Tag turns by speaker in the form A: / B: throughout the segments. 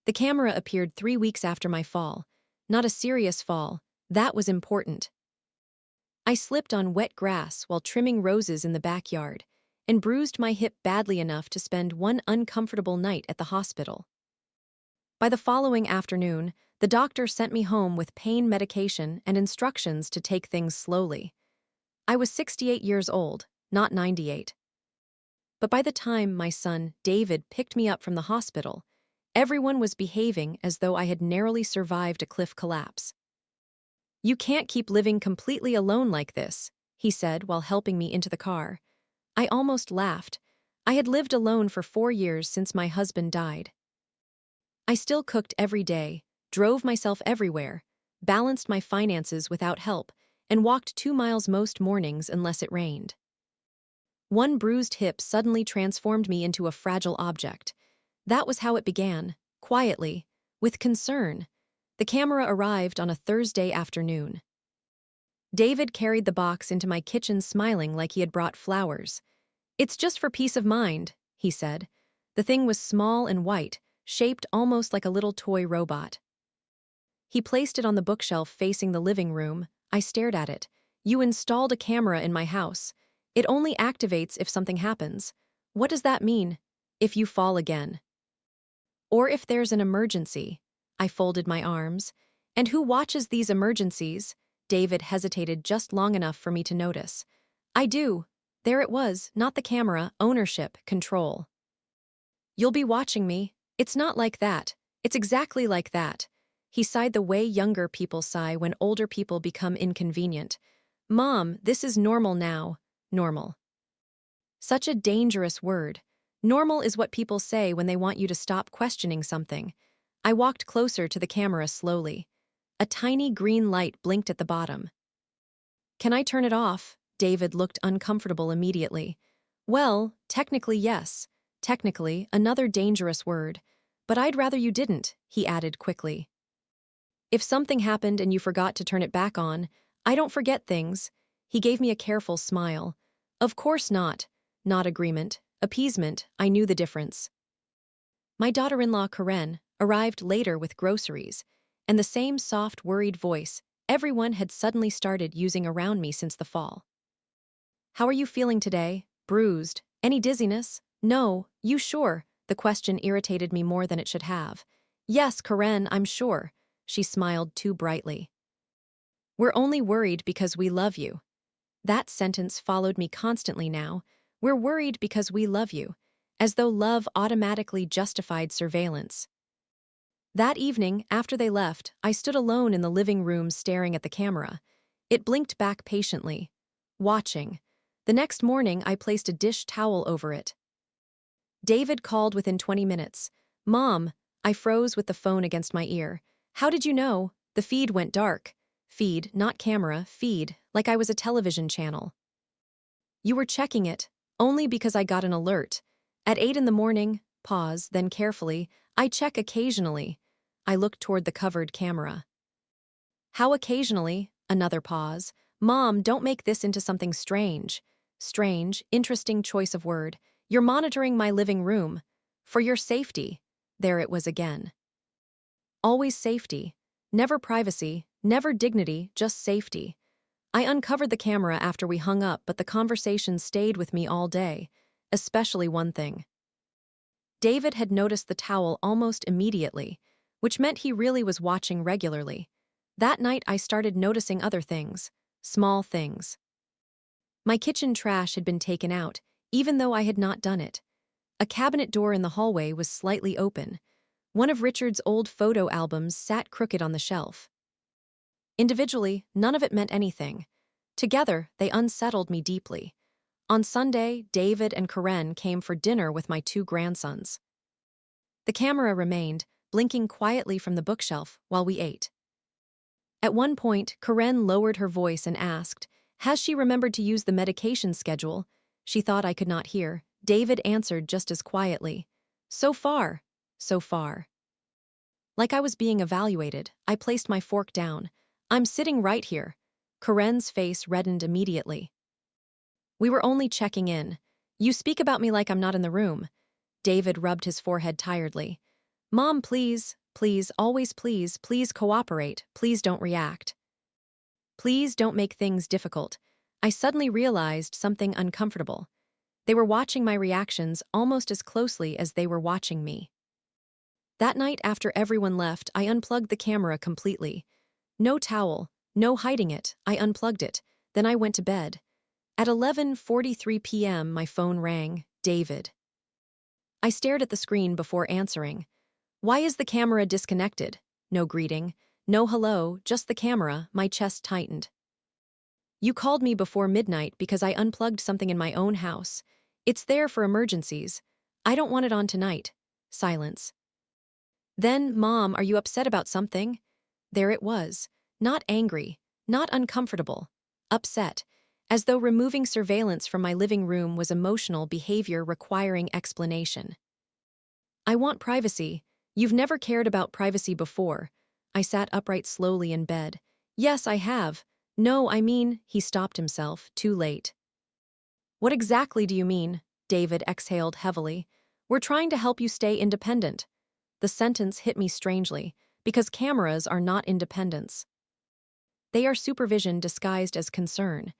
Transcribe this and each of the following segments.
A: The camera appeared 3 weeks after my fall. Not a serious fall. That was important. I slipped on wet grass while trimming roses in the backyard and bruised my hip badly enough to spend one uncomfortable night at the hospital. By the following afternoon, the doctor sent me home with pain medication and instructions to take things slowly. I was 68 years old, not 98. But by the time my son, David, picked me up from the hospital, everyone was behaving as though I had narrowly survived a cliff collapse. "You can't keep living completely alone like this," he said while helping me into the car. I almost laughed. I had lived alone for 4 years since my husband died. I still cooked every day, drove myself everywhere, balanced my finances without help, and walked 2 miles most mornings unless it rained. One bruised hip suddenly transformed me into a fragile object. That was how it began, quietly, with concern. The camera arrived on a Thursday afternoon. David carried the box into my kitchen smiling like he had brought flowers. "It's just for peace of mind," he said. The thing was small and white, shaped almost like a little toy robot. He placed it on the bookshelf facing the living room. I stared at it. "You installed a camera in my house. It only activates if something happens. What does that mean? If you fall again? Or if there's an emergency?" I folded my arms. "And who watches these emergencies?" David hesitated just long enough for me to notice. "I do." There it was, not the camera, ownership, control. "You'll be watching me. It's not like that. It's exactly like that." He sighed the way younger people sigh when older people become inconvenient. "Mom, this is normal now." Normal. Such a dangerous word. Normal is what people say when they want you to stop questioning something. I walked closer to the camera slowly. A tiny green light blinked at the bottom. "Can I turn it off?" David looked uncomfortable immediately. "Well, technically yes. Technically, another dangerous word. But I'd rather you didn't," he added quickly. "If something happened and you forgot to turn it back on, I don't forget things." He gave me a careful smile. "Of course not." Not agreement, appeasement. I knew the difference. My daughter-in-law, Karen, arrived later with groceries, and the same soft, worried voice everyone had suddenly started using around me since the fall. "How are you feeling today? Bruised? Any dizziness?" "No, you sure?" The question irritated me more than it should have. "Yes, Karen, I'm sure." She smiled too brightly. "We're only worried because we love you." That sentence followed me constantly now. "We're worried because we love you," as though love automatically justified surveillance. That evening, after they left, I stood alone in the living room staring at the camera. It blinked back patiently, watching. The next morning, I placed a dish towel over it. David called within 20 minutes. "Mom," I froze with the phone against my ear. "How did you know?" The feed went dark. Feed, not camera, feed, like I was a television channel. "You were checking it." "Only because I got an alert. At 8 in the morning, pause, then carefully, I check occasionally." I looked toward the covered camera. "How occasionally?" Another pause. "Mom, don't make this into something strange." Strange, interesting choice of word. "You're monitoring my living room. For your safety." There it was again. Always safety. Never privacy, never dignity, just safety. I uncovered the camera after we hung up, but the conversation stayed with me all day, especially one thing. David had noticed the towel almost immediately, which meant he really was watching regularly. That night I started noticing other things, small things. My kitchen trash had been taken out, even though I had not done it. A cabinet door in the hallway was slightly open. One of Richard's old photo albums sat crooked on the shelf. Individually, none of it meant anything. Together, they unsettled me deeply. On Sunday, David and Karen came for dinner with my 2 grandsons. The camera remained, blinking quietly from the bookshelf while we ate. At one point, Karen lowered her voice and asked, "Has she remembered to use the medication schedule?" She thought I could not hear. David answered just as quietly, "So far, so far." Like I was being evaluated, I placed my fork down. "I'm sitting right here." Karen's face reddened immediately. "We were only checking in. You speak about me like I'm not in the room." David rubbed his forehead tiredly. Mom, please, please, always please cooperate, please don't react. Please don't make things difficult. I suddenly realized something uncomfortable. They were watching my reactions almost as closely as they were watching me. That night after everyone left, I unplugged the camera completely. No towel, no hiding it, I unplugged it. Then I went to bed. At 11:43 p.m., my phone rang. David. I stared at the screen before answering. Why is the camera disconnected? No greeting, no hello, just the camera. My chest tightened. You called me before midnight because I unplugged something in my own house. It's there for emergencies. I don't want it on tonight. Silence. Then, Mom, are you upset about something? There it was. Not angry, not uncomfortable. Upset. As though removing surveillance from my living room was emotional behavior requiring explanation. I want privacy. You've never cared about privacy before. I sat upright slowly in bed. Yes, I have. No, I mean, he stopped himself, too late. What exactly do you mean? David exhaled heavily. We're trying to help you stay independent. The sentence hit me strangely, because cameras are not independence. They are supervision disguised as concern.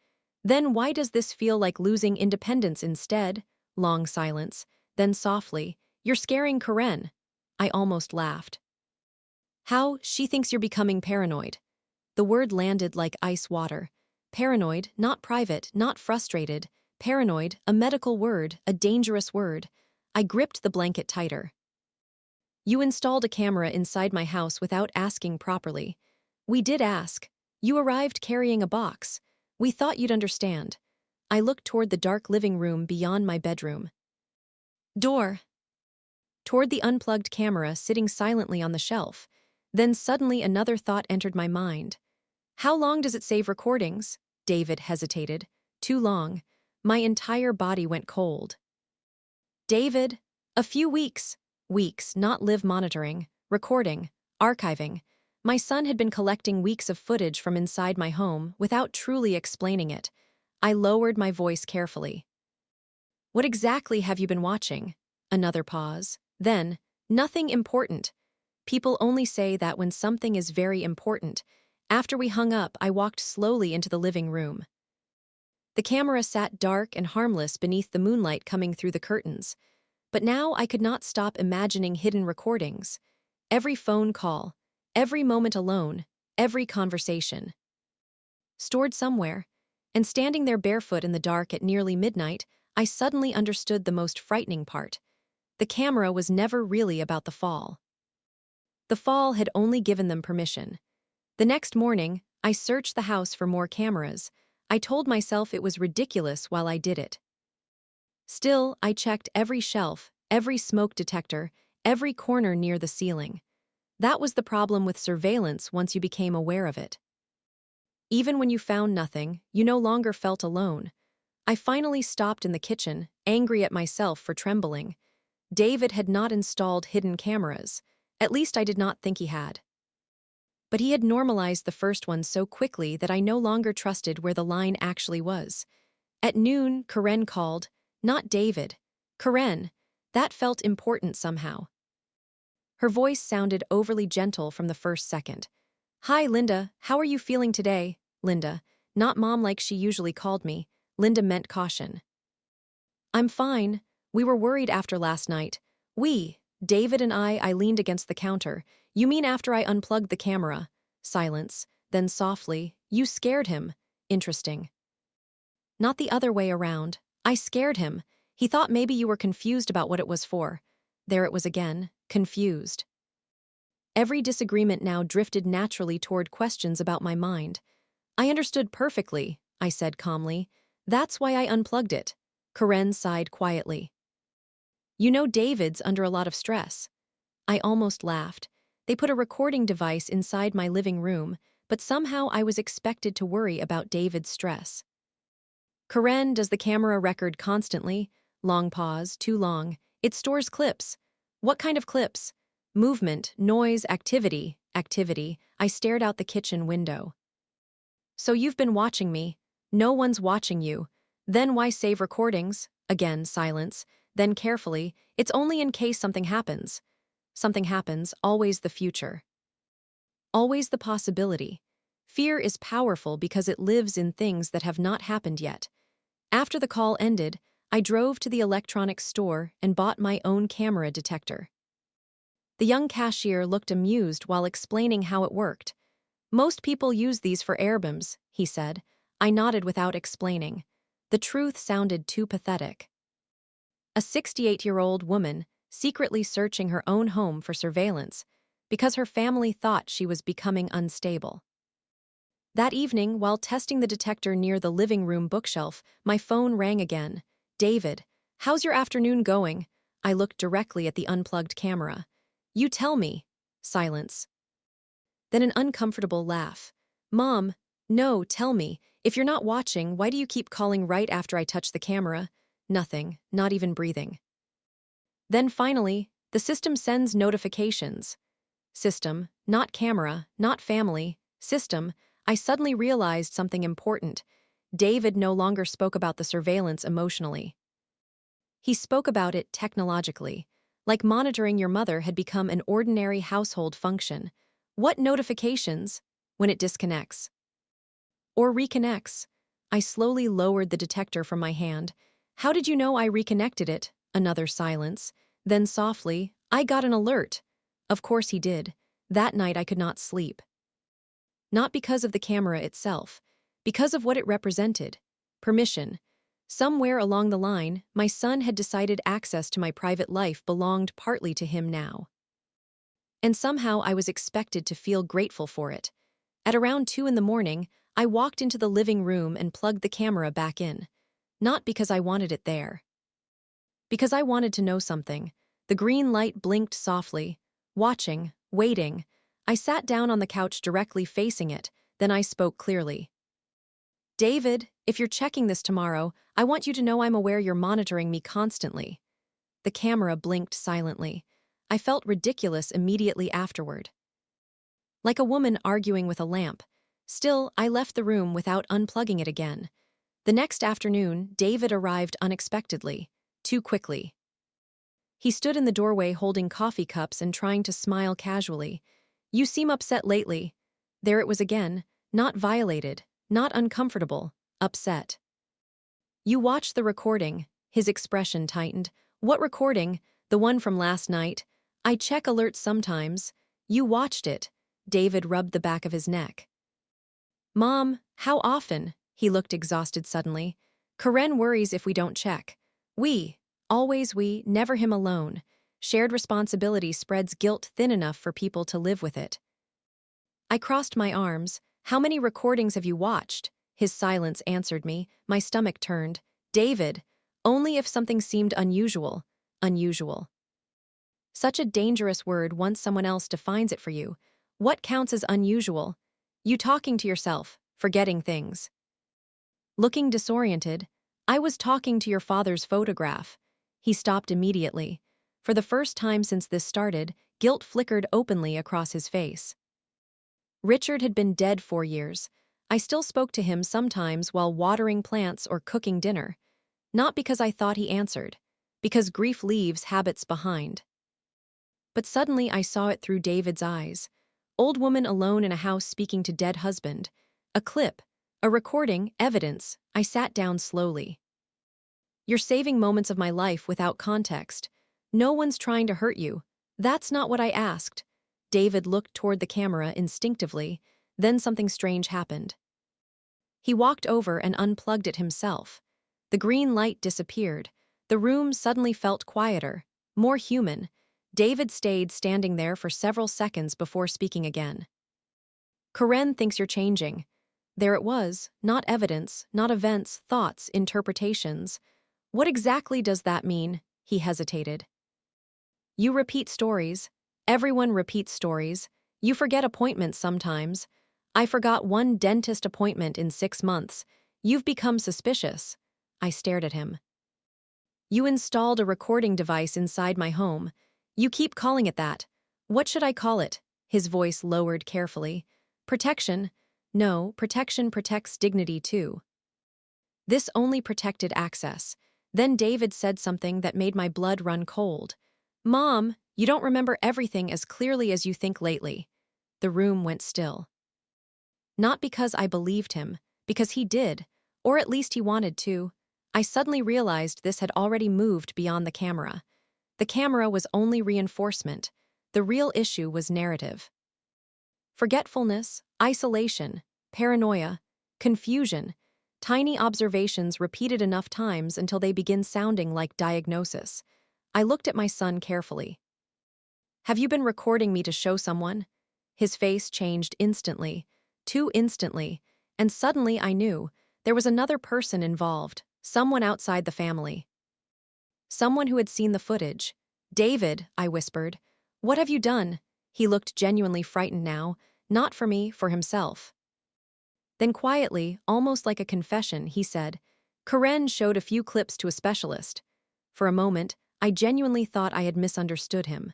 A: Then why does this feel like losing independence instead? Long silence. Then softly, you're scaring Karen. I almost laughed. How? She thinks you're becoming paranoid. The word landed like ice water. Paranoid, not private, not frustrated. Paranoid, a medical word, a dangerous word. I gripped the blanket tighter. You installed a camera inside my house without asking properly. We did ask. You arrived carrying a box. We thought you'd understand. I looked toward the dark living room beyond my bedroom. Door. Toward the unplugged camera sitting silently on the shelf. Then suddenly another thought entered my mind. How long does it save recordings? David hesitated. Too long. My entire body went cold. David, a few weeks. Weeks, not live monitoring, recording, archiving. My son had been collecting weeks of footage from inside my home without truly explaining it. I lowered my voice carefully. What exactly have you been watching? Another pause. Then, nothing important. People only say that when something is very important. After we hung up, I walked slowly into the living room. The camera sat dark and harmless beneath the moonlight coming through the curtains. But now I could not stop imagining hidden recordings. Every phone call, every moment alone, every conversation. Stored somewhere. And standing there barefoot in the dark at nearly midnight, I suddenly understood the most frightening part. The camera was never really about the fall. The fall had only given them permission. The next morning, I searched the house for more cameras. I told myself it was ridiculous while I did it. Still, I checked every shelf, every smoke detector, every corner near the ceiling. That was the problem with surveillance once you became aware of it. Even when you found nothing, you no longer felt alone. I finally stopped in the kitchen, angry at myself for trembling. David had not installed hidden cameras. At least I did not think he had. But he had normalized the first one so quickly that I no longer trusted where the line actually was. At noon, Karen called. Not David. Karen. That felt important somehow. Her voice sounded overly gentle from the first second. Hi, Linda. How are you feeling today? Linda. Not Mom like she usually called me. Linda meant caution. I'm fine. We were worried after last night. David and I leaned against the counter. You mean after I unplugged the camera? Silence. Then softly, you scared him. Interesting. Not the other way around. I scared him. He thought maybe you were confused about what it was for. There it was again, confused. Every disagreement now drifted naturally toward questions about my mind. I understood perfectly, I said calmly. That's why I unplugged it. Karen sighed quietly. You know David's under a lot of stress. I almost laughed. They put a recording device inside my living room, but somehow I was expected to worry about David's stress. Karen, does the camera record constantly? Long pause, too long. It stores clips. What kind of clips? Movement, noise, activity. I stared out the kitchen window. So you've been watching me. No one's watching you. Then why save recordings? Again, silence. Then carefully, it's only in case something happens. something happens, always the future. Always the possibility. Fear is powerful because it lives in things that have not happened yet. After the call ended, I drove to the electronics store and bought my own camera detector. The young cashier looked amused while explaining how it worked. Most people use these for airbombs, he said. I nodded without explaining. The truth sounded too pathetic. A 68-year-old woman, secretly searching her own home for surveillance, because her family thought she was becoming unstable. That evening, while testing the detector near the living room bookshelf, my phone rang again. David, how's your afternoon going? I looked directly at the unplugged camera. You tell me. Silence. Then an uncomfortable laugh. Mom, no, tell me. If you're not watching, why do you keep calling right after I touch the camera? Nothing, not even breathing. Then finally, the system sends notifications. System, not camera, not family, system. I suddenly realized something important. David no longer spoke about the surveillance emotionally. He spoke about it technologically, like monitoring your mother had become an ordinary household function. What notifications? When it disconnects. Or reconnects. I slowly lowered the detector from my hand. How did you know I reconnected it? Another silence. Then softly, I got an alert. Of course he did. That night I could not sleep. Not because of the camera itself, because of what it represented. Permission. Somewhere along the line, my son had decided access to my private life belonged partly to him now. And somehow I was expected to feel grateful for it. At around 2 in the morning, I walked into the living room and plugged the camera back in. Not because I wanted it there. Because I wanted to know something. The green light blinked softly. Watching, waiting. I sat down on the couch directly facing it, then I spoke clearly. David, if you're checking this tomorrow, I want you to know I'm aware you're monitoring me constantly. The camera blinked silently. I felt ridiculous immediately afterward. Like a woman arguing with a lamp. Still, I left the room without unplugging it again. The next afternoon, David arrived unexpectedly, too quickly. He stood in the doorway holding coffee cups and trying to smile casually. You seem upset lately. There it was again, not violated, not uncomfortable, upset. You watched the recording. His expression tightened. What recording? The one from last night. I check alerts sometimes. You watched it. David rubbed the back of his neck. Mom, how often? He looked exhausted suddenly. Karen worries if we don't check. We, always we, never him alone. Shared responsibility spreads guilt thin enough for people to live with it. I crossed my arms. How many recordings have you watched? His silence answered me. My stomach turned. David, only if something seemed unusual. Unusual. Such a dangerous word once someone else defines it for you. What counts as unusual? You talking to yourself, forgetting things. Looking disoriented, I was talking to your father's photograph. He stopped immediately. For the first time since this started, guilt flickered openly across his face. Richard had been dead 4 years. I still spoke to him sometimes while watering plants or cooking dinner. Not because I thought he answered, because grief leaves habits behind. But suddenly I saw it through David's eyes. Old woman alone in a house speaking to dead husband. A clip, a recording, evidence. I sat down slowly. You're saving moments of my life without context. No one's trying to hurt you. That's not what I asked. David looked toward the camera instinctively. Then something strange happened. He walked over and unplugged it himself. The green light disappeared. The room suddenly felt quieter, more human. David stayed standing there for several seconds before speaking again. Karen thinks you're changing. There it was, not evidence, not events, thoughts, interpretations. What exactly does that mean? He hesitated. You repeat stories. Everyone repeats stories. You forget appointments sometimes. I forgot one dentist appointment in 6 months. You've become suspicious. I stared at him. You installed a recording device inside my home. You keep calling it that. What should I call it? His voice lowered carefully. Protection. No, protection protects dignity too. This only protected access. Then David said something that made my blood run cold. Mom, You don't remember everything as clearly as you think lately. The room went still. Not because I believed him, because he did, or at least he wanted to. I suddenly realized this had already moved beyond the camera. The camera was only reinforcement. The real issue was narrative. Forgetfulness, isolation, paranoia, confusion, tiny observations repeated enough times until they begin sounding like diagnosis. I looked at my son carefully. Have you been recording me to show someone? His face changed instantly, too instantly, and suddenly I knew there was another person involved, someone outside the family. Someone who had seen the footage. David, I whispered. What have you done? He looked genuinely frightened now, not for me, for himself. Then quietly, almost like a confession, he said, Karen showed a few clips to a specialist. For a moment, I genuinely thought I had misunderstood him.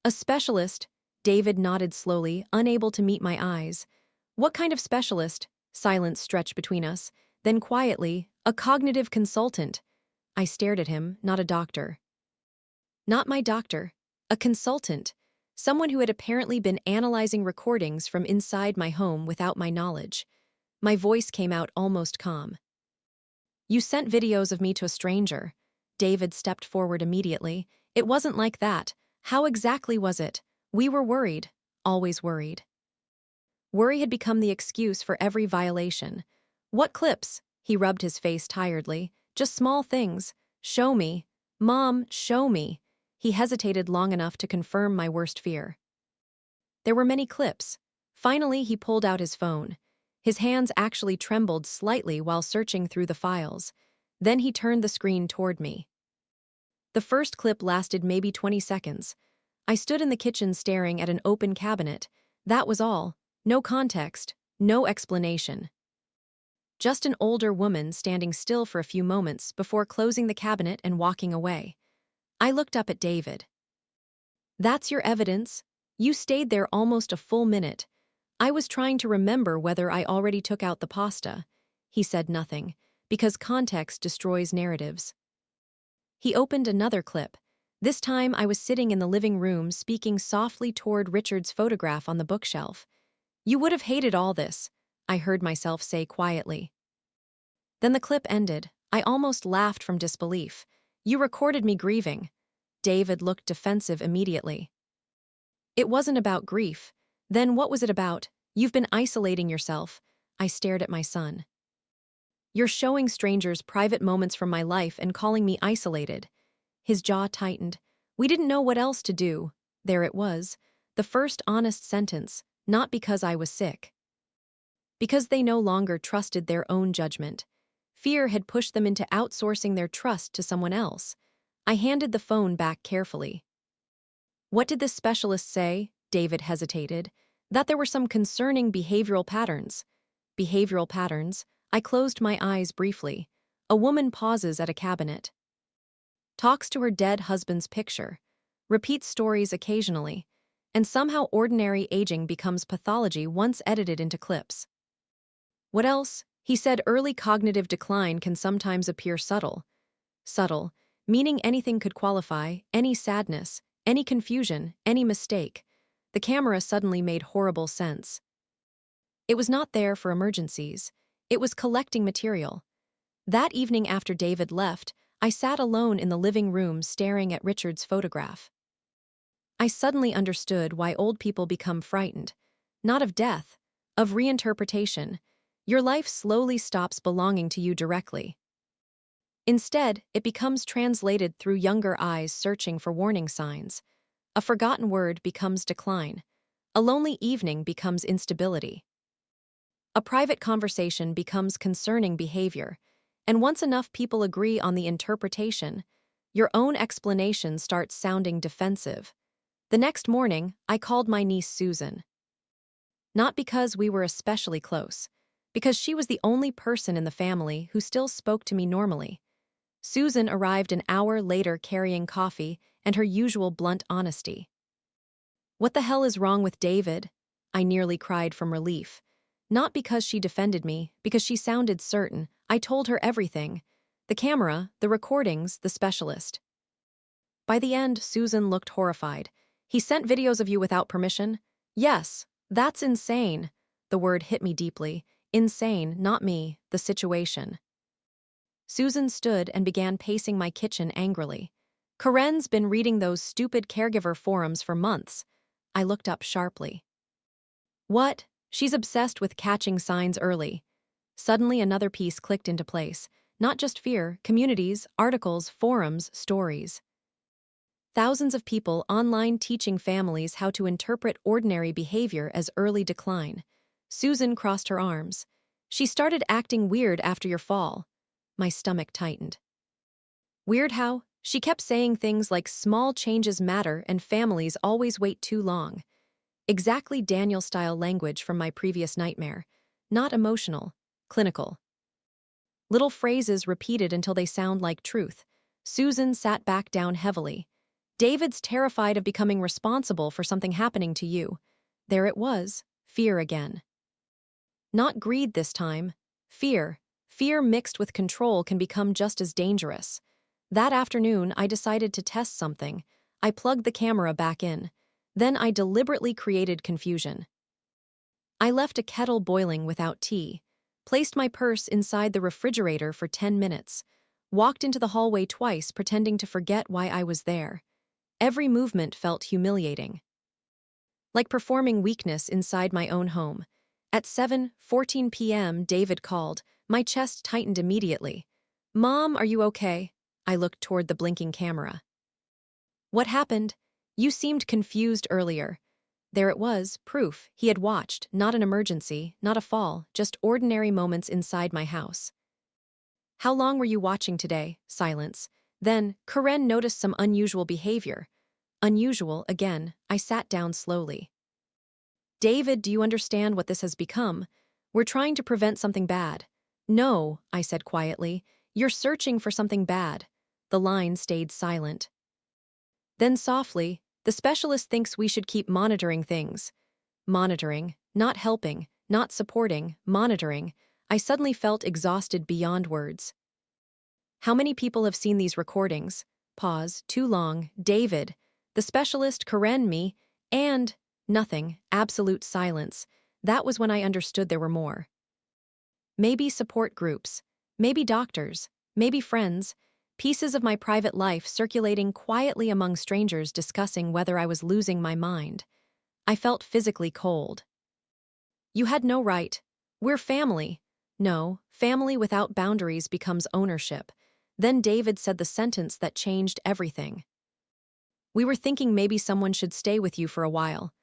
A: A specialist? David nodded slowly, unable to meet my eyes. What kind of specialist? Silence stretched between us. Then quietly, a cognitive consultant. I stared at him, not a doctor. Not my doctor. A consultant. Someone who had apparently been analyzing recordings from inside my home without my knowledge. My voice came out almost calm. You sent videos of me to a stranger. David stepped forward immediately. It wasn't like that. How exactly was it? We were worried. Always worried. Worry had become the excuse for every violation. What clips? He rubbed his face tiredly. Just small things. Show me. Mom, show me. He hesitated long enough to confirm my worst fear. There were many clips. Finally, he pulled out his phone. His hands actually trembled slightly while searching through the files. Then he turned the screen toward me. The first clip lasted maybe 20 seconds. I stood in the kitchen staring at an open cabinet. That was all. No context, no explanation. Just an older woman standing still for a few moments before closing the cabinet and walking away. I looked up at David. That's your evidence? You stayed there almost a full minute. I was trying to remember whether I already took out the pasta. He said nothing, because context destroys narratives. He opened another clip. This time I was sitting in the living room speaking softly toward Richard's photograph on the bookshelf. You would have hated all this, I heard myself say quietly. Then the clip ended. I almost laughed from disbelief. You recorded me grieving. David looked defensive immediately. It wasn't about grief. Then what was it about? You've been isolating yourself. I stared at my son. You're showing strangers private moments from my life and calling me isolated. His jaw tightened. We didn't know what else to do. There it was. The first honest sentence, not because I was sick. Because they no longer trusted their own judgment. Fear had pushed them into outsourcing their trust to someone else. I handed the phone back carefully. What did this specialist say? David hesitated. That there were some concerning behavioral patterns. Behavioral patterns? I closed my eyes briefly. A woman pauses at a cabinet. Talks to her dead husband's picture. Repeats stories occasionally. And somehow ordinary aging becomes pathology once edited into clips. What else? He said early cognitive decline can sometimes appear subtle. Subtle, meaning anything could qualify, any sadness, any confusion, any mistake. The camera suddenly made horrible sense. It was not there for emergencies. It was collecting material. That evening after David left, I sat alone in the living room staring at Richard's photograph. I suddenly understood why old people become frightened. Not of death, of reinterpretation. Your life slowly stops belonging to you directly. Instead, it becomes translated through younger eyes searching for warning signs. A forgotten word becomes decline. A lonely evening becomes instability. A private conversation becomes concerning behavior. And once enough people agree on the interpretation, your own explanation starts sounding defensive. The next morning, I called my niece Susan. Not because we were especially close, because she was the only person in the family who still spoke to me normally. Susan arrived an hour later carrying coffee and her usual blunt honesty. What the hell is wrong with David? I nearly cried from relief. Not because she defended me, because she sounded certain. I told her everything. The camera, the recordings, the specialist. By the end, Susan looked horrified. He sent videos of you without permission? Yes, that's insane. The word hit me deeply. Insane, not me, the situation. Susan stood and began pacing my kitchen angrily. Karen's been reading those stupid caregiver forums for months. I looked up sharply. What? She's obsessed with catching signs early. Suddenly another piece clicked into place. Not just fear, communities, articles, forums, stories. Thousands of people online teaching families how to interpret ordinary behavior as early decline. Susan crossed her arms. She started acting weird after your fall. My stomach tightened. Weird how? She kept saying things like small changes matter and families always wait too long. Exactly Daniel-style language from my previous nightmare. Not emotional, clinical. Little phrases repeated until they sound like truth. Susan sat back down heavily. David's terrified of becoming responsible for something happening to you. There it was, fear again. Not greed this time. Fear. Fear mixed with control can become just as dangerous. That afternoon, I decided to test something. I plugged the camera back in. Then I deliberately created confusion. I left a kettle boiling without tea, placed my purse inside the refrigerator for 10 minutes, walked into the hallway twice pretending to forget why I was there. Every movement felt humiliating. Like performing weakness inside my own home. At 7:14 p.m., David called. My chest tightened immediately. Mom, are you okay? I looked toward the blinking camera. What happened? You seemed confused earlier. There it was, proof. He had watched, not an emergency, not a fall, just ordinary moments inside my house. How long were you watching today? Silence. Then, Karen noticed some unusual behavior. Unusual, again. I sat down slowly. David, do you understand what this has become? We're trying to prevent something bad. No, I said quietly. You're searching for something bad. The line stayed silent. Then softly, the specialist thinks we should keep monitoring things. Monitoring, not helping, not supporting, monitoring. I suddenly felt exhausted beyond words. How many people have seen these recordings? Pause, too long, David. The specialist, Karen, me, and nothing, absolute silence. That was when I understood there were more. Maybe support groups, maybe doctors, maybe friends, pieces of my private life circulating quietly among strangers discussing whether I was losing my mind. I felt physically cold. You had no right. We're family. No, family without boundaries becomes ownership. Then David said the sentence that changed everything. We were thinking maybe someone should stay with you for a while.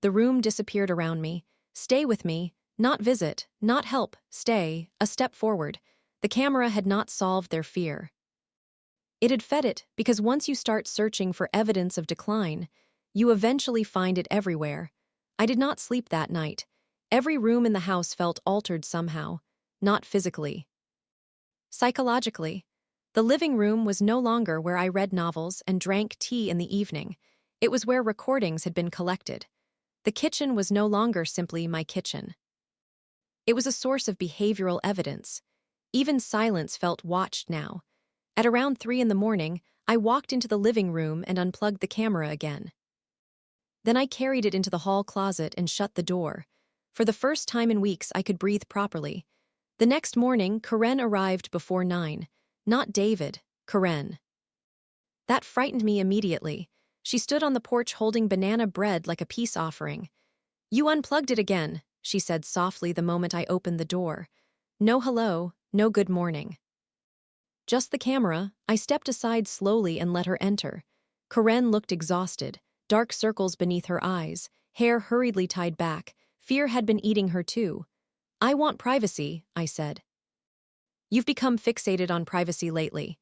A: The room disappeared around me. Stay with me, not visit, not help, stay, a step forward. The camera had not solved their fear. It had fed it, because once you start searching for evidence of decline, you eventually find it everywhere. I did not sleep that night. Every room in the house felt altered somehow, not physically. Psychologically, the living room was no longer where I read novels and drank tea in the evening. It was where recordings had been collected. The kitchen was no longer simply my kitchen. It was a source of behavioral evidence. Even silence felt watched now. At around 3 in the morning, I walked into the living room and unplugged the camera again. Then I carried it into the hall closet and shut the door. For the first time in weeks, I could breathe properly. The next morning, Karen arrived before 9. Not David, Karen. That frightened me immediately. She stood on the porch holding banana bread like a peace offering. You unplugged it again, she said softly the moment I opened the door. No hello, no good morning. Just the camera. I stepped aside slowly and let her enter. Karen looked exhausted, dark circles beneath her eyes, hair hurriedly tied back. Fear had been eating her too. I want privacy, I said. You've become fixated on privacy lately.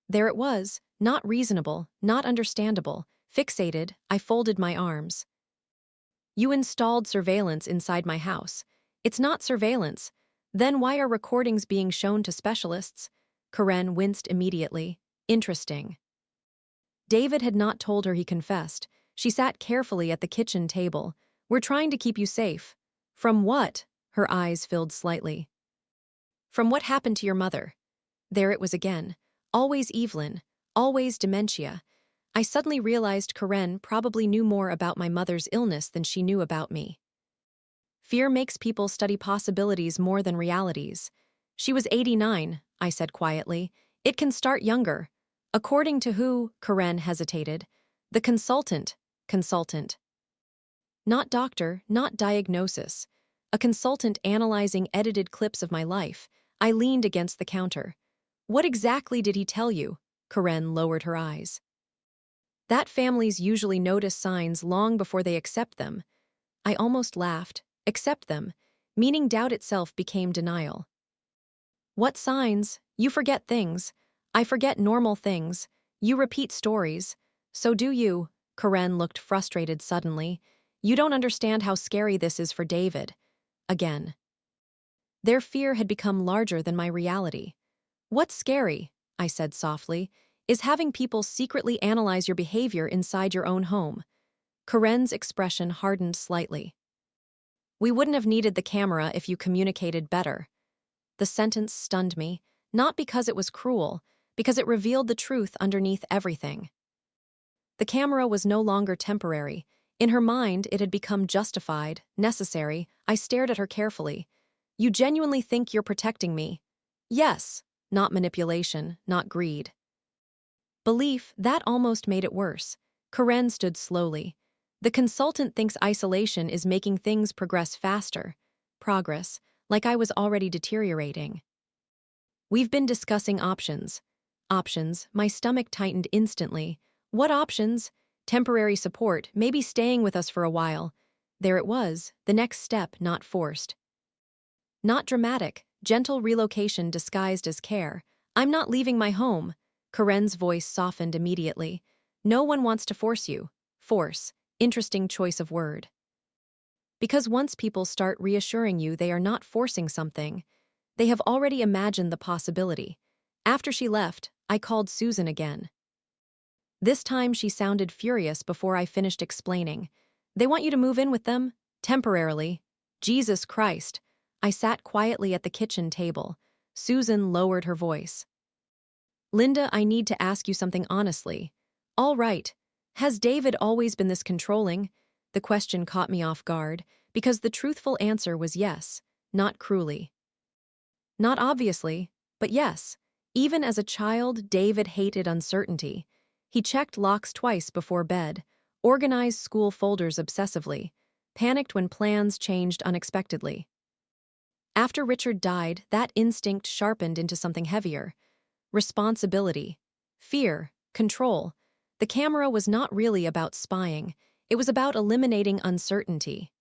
A: There it was, not reasonable, not understandable. Fixated, I folded my arms. You installed surveillance inside my house. It's not surveillance. Then why are recordings being shown to specialists? Karen winced immediately. Interesting. David had not told her he confessed. She sat carefully at the kitchen table. We're trying to keep you safe. From what? Her eyes filled slightly. From what happened to your mother. There it was again. Always Evelyn. Always dementia. I suddenly realized Karen probably knew more about my mother's illness than she knew about me. Fear makes people study possibilities more than realities. She was 89, I said quietly. It can start younger. According to who? Karen hesitated. The consultant. Consultant. Not doctor, not diagnosis. A consultant analyzing edited clips of my life. I leaned against the counter. What exactly did he tell you? Karen lowered her eyes. That families usually notice signs long before they accept them. I almost laughed. Accept them, meaning doubt itself became denial. What signs? You forget things. I forget normal things. You repeat stories. So do you. Karen looked frustrated suddenly. You don't understand how scary this is for David. Again. Their fear had become larger than my reality. What's scary, I said softly, is having people secretly analyze your behavior inside your own home. Karen's expression hardened slightly. We wouldn't have needed the camera if you communicated better. The sentence stunned me, not because it was cruel, because it revealed the truth underneath everything. The camera was no longer temporary. In her mind, it had become justified, necessary. I stared at her carefully. You genuinely think you're protecting me? Yes, not manipulation, not greed. Belief, that almost made it worse. Karen stood slowly. The consultant thinks isolation is making things progress faster. Progress, like I was already deteriorating. We've been discussing options. Options, my stomach tightened instantly. What options? Temporary support, maybe staying with us for a while. There it was, the next step, not forced. Not dramatic, gentle relocation disguised as care. I'm not leaving my home. Karen's voice softened immediately. No one wants to force you. Force. Interesting choice of word. Because once people start reassuring you they are not forcing something, they have already imagined the possibility. After she left, I called Susan again. This time she sounded furious before I finished explaining. They want you to move in with them? Temporarily. Jesus Christ. I sat quietly at the kitchen table. Susan lowered her voice. Linda, I need to ask you something honestly. All right. Has David always been this controlling? The question caught me off guard, because the truthful answer was yes, not cruelly. Not obviously, but yes. Even as a child, David hated uncertainty. He checked locks twice before bed, organized school folders obsessively, panicked when plans changed unexpectedly. After Richard died, that instinct sharpened into something heavier. Responsibility, fear, control. The camera was not really about spying. It was about eliminating uncertainty.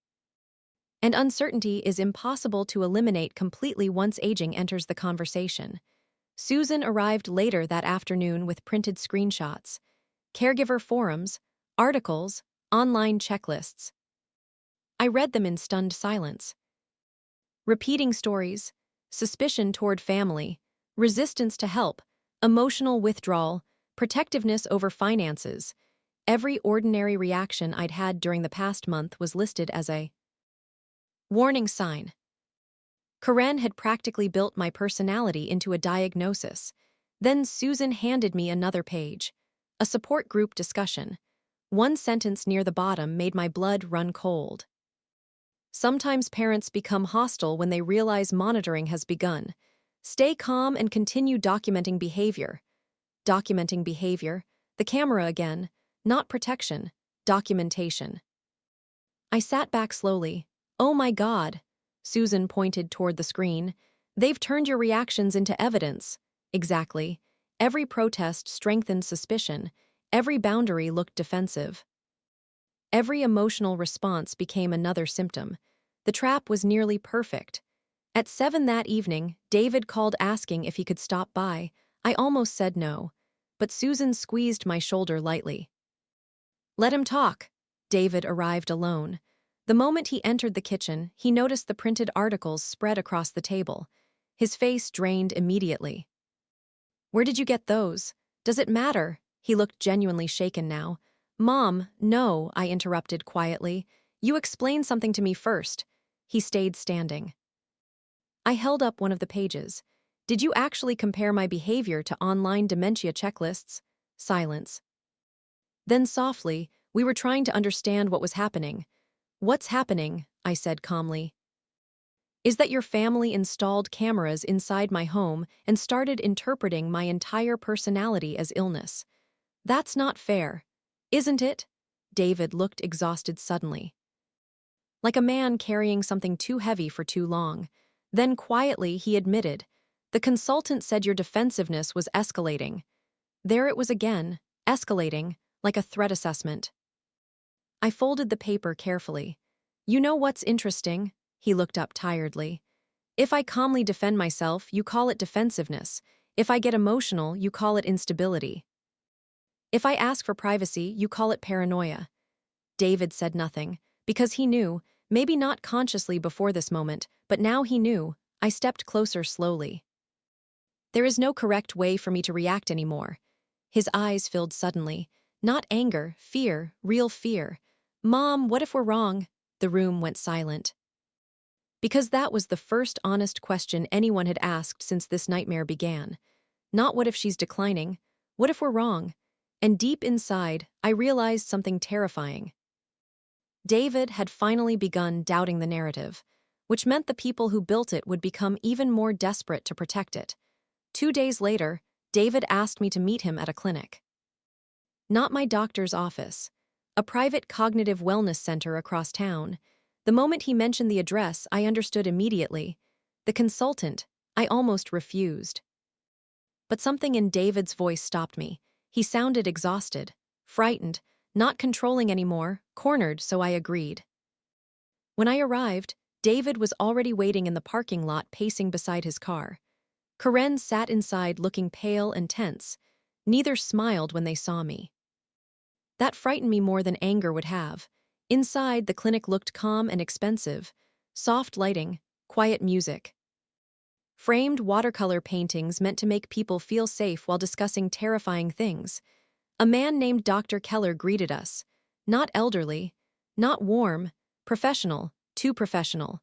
A: And uncertainty is impossible to eliminate completely once aging enters the conversation. Susan arrived later that afternoon with printed screenshots, caregiver forums, articles, online checklists. I read them in stunned silence. Repeating stories, suspicion toward family, resistance to help, emotional withdrawal, protectiveness over finances. Every ordinary reaction I'd had during the past month was listed as a warning sign. Karen had practically built my personality into a diagnosis. Then Susan handed me another page. A support group discussion. One sentence near the bottom made my blood run cold. Sometimes parents become hostile when they realize monitoring has begun. Stay calm and continue documenting behavior. Documenting behavior. The camera again. Not protection. Documentation. I sat back slowly. Oh my God. Susan pointed toward the screen. They've turned your reactions into evidence. Exactly. Every protest strengthened suspicion. Every boundary looked defensive. Every emotional response became another symptom. The trap was nearly perfect. At 7 that evening, David called asking if he could stop by. I almost said no, but Susan squeezed my shoulder lightly. Let him talk. David arrived alone. The moment he entered the kitchen, he noticed the printed articles spread across the table. His face drained immediately. Where did you get those? Does it matter? He looked genuinely shaken now. Mom, no, I interrupted quietly. You explain something to me first. He stayed standing. I held up one of the pages. Did you actually compare my behavior to online dementia checklists? Silence. Then softly, we were trying to understand what was happening. What's happening, I said calmly, is that your family installed cameras inside my home and started interpreting my entire personality as illness. That's not fair, isn't it? David looked exhausted suddenly, like a man carrying something too heavy for too long. Then quietly he admitted, the consultant said your defensiveness was escalating. There it was again, escalating, like a threat assessment. I folded the paper carefully. You know what's interesting? He looked up tiredly. If I calmly defend myself, you call it defensiveness. If I get emotional, you call it instability. If I ask for privacy, you call it paranoia. David said nothing, because he knew, maybe not consciously before this moment, but now he knew. I stepped closer slowly. There is no correct way for me to react anymore. His eyes filled suddenly. Not anger, fear, real fear. Mom, what if we're wrong? The room went silent. Because that was the first honest question anyone had asked since this nightmare began. Not what if she's declining, what if we're wrong? And deep inside, I realized something terrifying. David had finally begun doubting the narrative, which meant the people who built it would become even more desperate to protect it. 2 days later, David asked me to meet him at a clinic. Not my doctor's office, a private cognitive wellness center across town. The moment he mentioned the address, I understood immediately. The consultant, I almost refused. But something in David's voice stopped me. He sounded exhausted, frightened, not controlling anymore, cornered, so I agreed. When I arrived, David was already waiting in the parking lot, pacing beside his car. Karen sat inside looking pale and tense. Neither smiled when they saw me. That frightened me more than anger would have. Inside, the clinic looked calm and expensive. Soft lighting, quiet music. Framed watercolor paintings meant to make people feel safe while discussing terrifying things. A man named Dr. Keller greeted us. Not elderly, not warm, professional, too professional.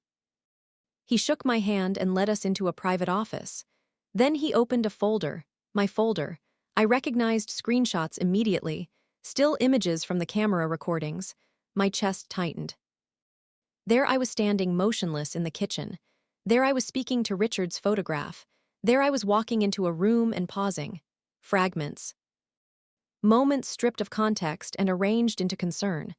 A: He shook my hand and led us into a private office. Then he opened a folder, my folder. I recognized screenshots immediately, still images from the camera recordings. My chest tightened. There I was standing motionless in the kitchen. There I was speaking to Richard's photograph. There I was walking into a room and pausing. Fragments. Moments stripped of context and arranged into concern.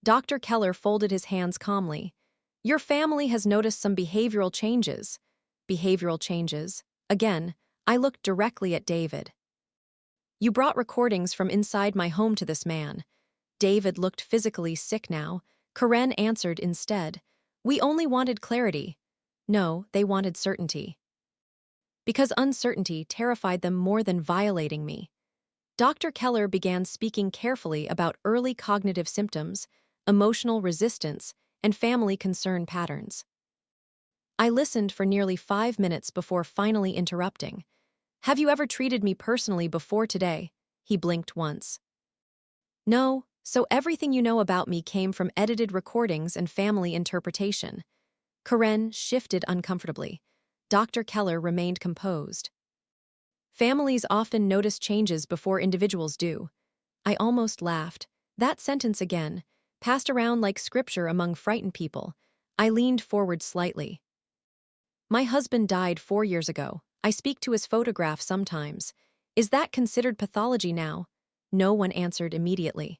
A: Dr. Keller folded his hands calmly. Your family has noticed some behavioral changes. Behavioral changes. Again, I looked directly at David. You brought recordings from inside my home to this man. David looked physically sick now. Karen answered instead. We only wanted clarity. No, they wanted certainty. Because uncertainty terrified them more than violating me. Dr. Keller began speaking carefully about early cognitive symptoms, emotional resistance, and family concern patterns. I listened for nearly 5 minutes before finally interrupting. Have you ever treated me personally before today? He blinked once. No, so everything you know about me came from edited recordings and family interpretation. Karen shifted uncomfortably. Dr. Keller remained composed. Families often notice changes before individuals do. I almost laughed. That sentence again, passed around like scripture among frightened people. I leaned forward slightly. My husband died 4 years ago. I speak to his photograph sometimes. Is that considered pathology now? No one answered immediately.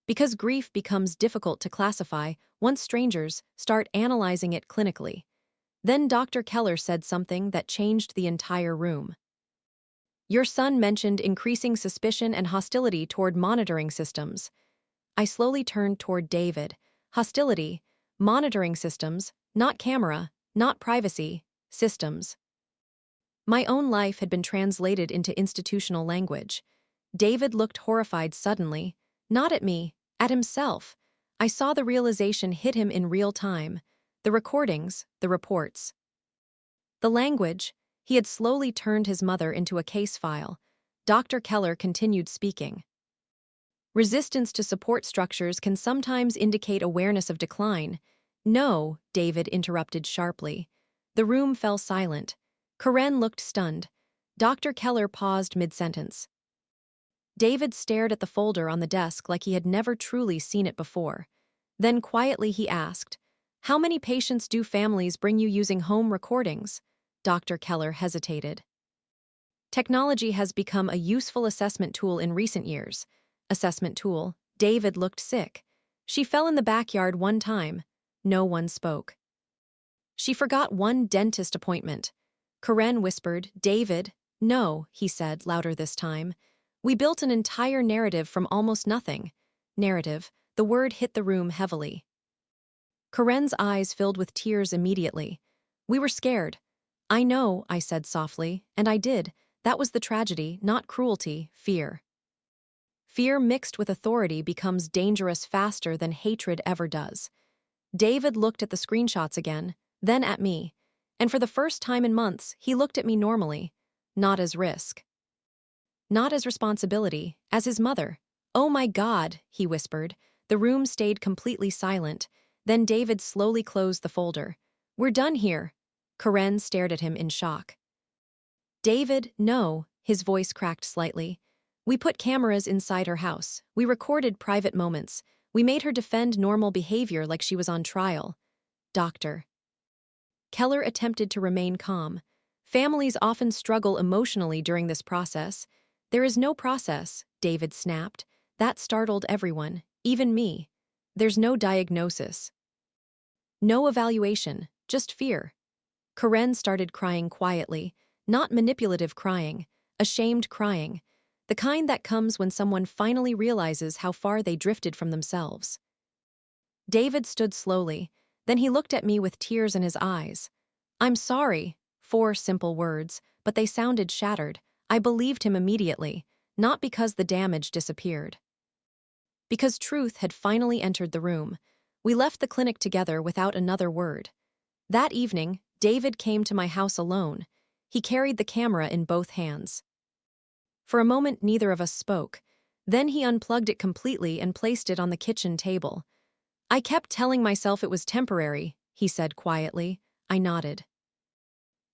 A: Because grief becomes difficult to classify once strangers start analyzing it clinically. Then Dr. Keller said something that changed the entire room. Your son mentioned increasing suspicion and hostility toward monitoring systems. I slowly turned toward David. Hostility, monitoring systems, not camera, not privacy, systems. My own life had been translated into institutional language. David looked horrified suddenly, not at me, at himself. I saw the realization hit him in real time. The recordings, the reports. The language. He had slowly turned his mother into a case file. Dr. Keller continued speaking. Resistance to support structures can sometimes indicate awareness of decline. No, David interrupted sharply. The room fell silent. Karen looked stunned. Dr. Keller paused mid-sentence. David stared at the folder on the desk like he had never truly seen it before. Then quietly he asked, "How many patients do families bring you using home recordings?" Dr. Keller hesitated. Technology has become a useful assessment tool in recent years. Assessment tool. David looked sick. She fell in the backyard one time. No one spoke. She forgot one dentist appointment. Karen whispered, "David." "No," he said, louder this time. "We built an entire narrative from almost nothing." Narrative. The word hit the room heavily. Karen's eyes filled with tears immediately. "We were scared." "I know," I said softly, "and I did. That was the tragedy, not cruelty, fear." Fear mixed with authority becomes dangerous faster than hatred ever does. David looked at the screenshots again, then at me. And for the first time in months, he looked at me normally. Not as risk. Not as responsibility, as his mother. "Oh my God," he whispered. The room stayed completely silent. Then David slowly closed the folder. "We're done here." Karen stared at him in shock. "David, no," his voice cracked slightly. "We put cameras inside her house. We recorded private moments. We made her defend normal behavior like she was on trial." Doctor Keller attempted to remain calm. "Families often struggle emotionally during this process." "There is no process," David snapped. That startled everyone, even me. "There's no diagnosis. No evaluation, just fear." Karen started crying quietly, not manipulative crying, ashamed crying, the kind that comes when someone finally realizes how far they drifted from themselves. David stood slowly, then he looked at me with tears in his eyes. "I'm sorry," 4 simple words, but they sounded shattered. I believed him immediately, not because the damage disappeared. Because truth had finally entered the room. We left the clinic together without another word. That evening, David came to my house alone. He carried the camera in both hands. For a moment, neither of us spoke. Then he unplugged it completely and placed it on the kitchen table. "I kept telling myself it was temporary," he said quietly. I nodded.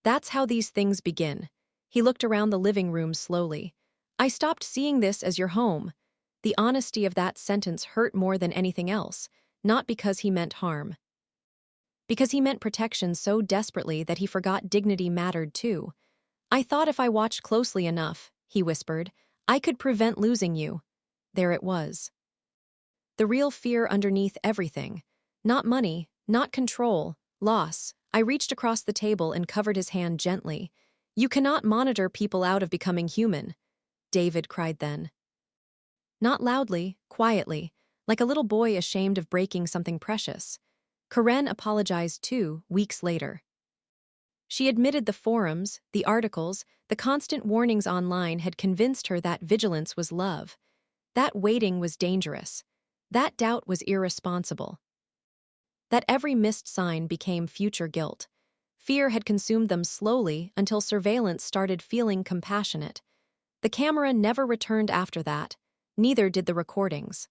A: "That's how these things begin." He looked around the living room slowly. "I stopped seeing this as your home." The honesty of that sentence hurt more than anything else, not because he meant harm. Because he meant protection so desperately that he forgot dignity mattered too. "I thought if I watched closely enough," he whispered, "I could prevent losing you." There it was. The real fear underneath everything. Not money, not control, loss. I reached across the table and covered his hand gently. "You cannot monitor people out of becoming human," David cried then. Not loudly, quietly, like a little boy ashamed of breaking something precious. Karen apologized too, weeks later. She admitted the forums, the articles, the constant warnings online had convinced her that vigilance was love. That waiting was dangerous. That doubt was irresponsible. That every missed sign became future guilt. Fear had consumed them slowly until surveillance started feeling compassionate. The camera never returned after that. Neither did the recordings.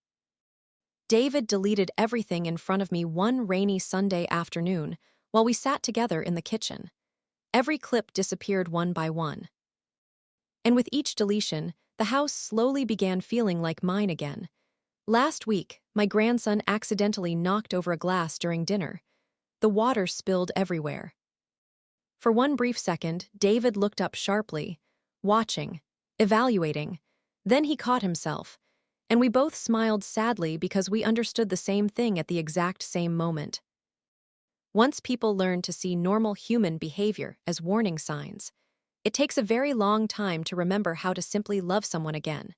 A: David deleted everything in front of me one rainy Sunday afternoon while we sat together in the kitchen. Every clip disappeared one by one. And with each deletion, the house slowly began feeling like mine again. Last week, my grandson accidentally knocked over a glass during dinner. The water spilled everywhere. For one brief second, David looked up sharply, watching, evaluating. Then he caught himself, and we both smiled sadly because we understood the same thing at the exact same moment. Once people learn to see normal human behavior as warning signs, it takes a very long time to remember how to simply love someone again.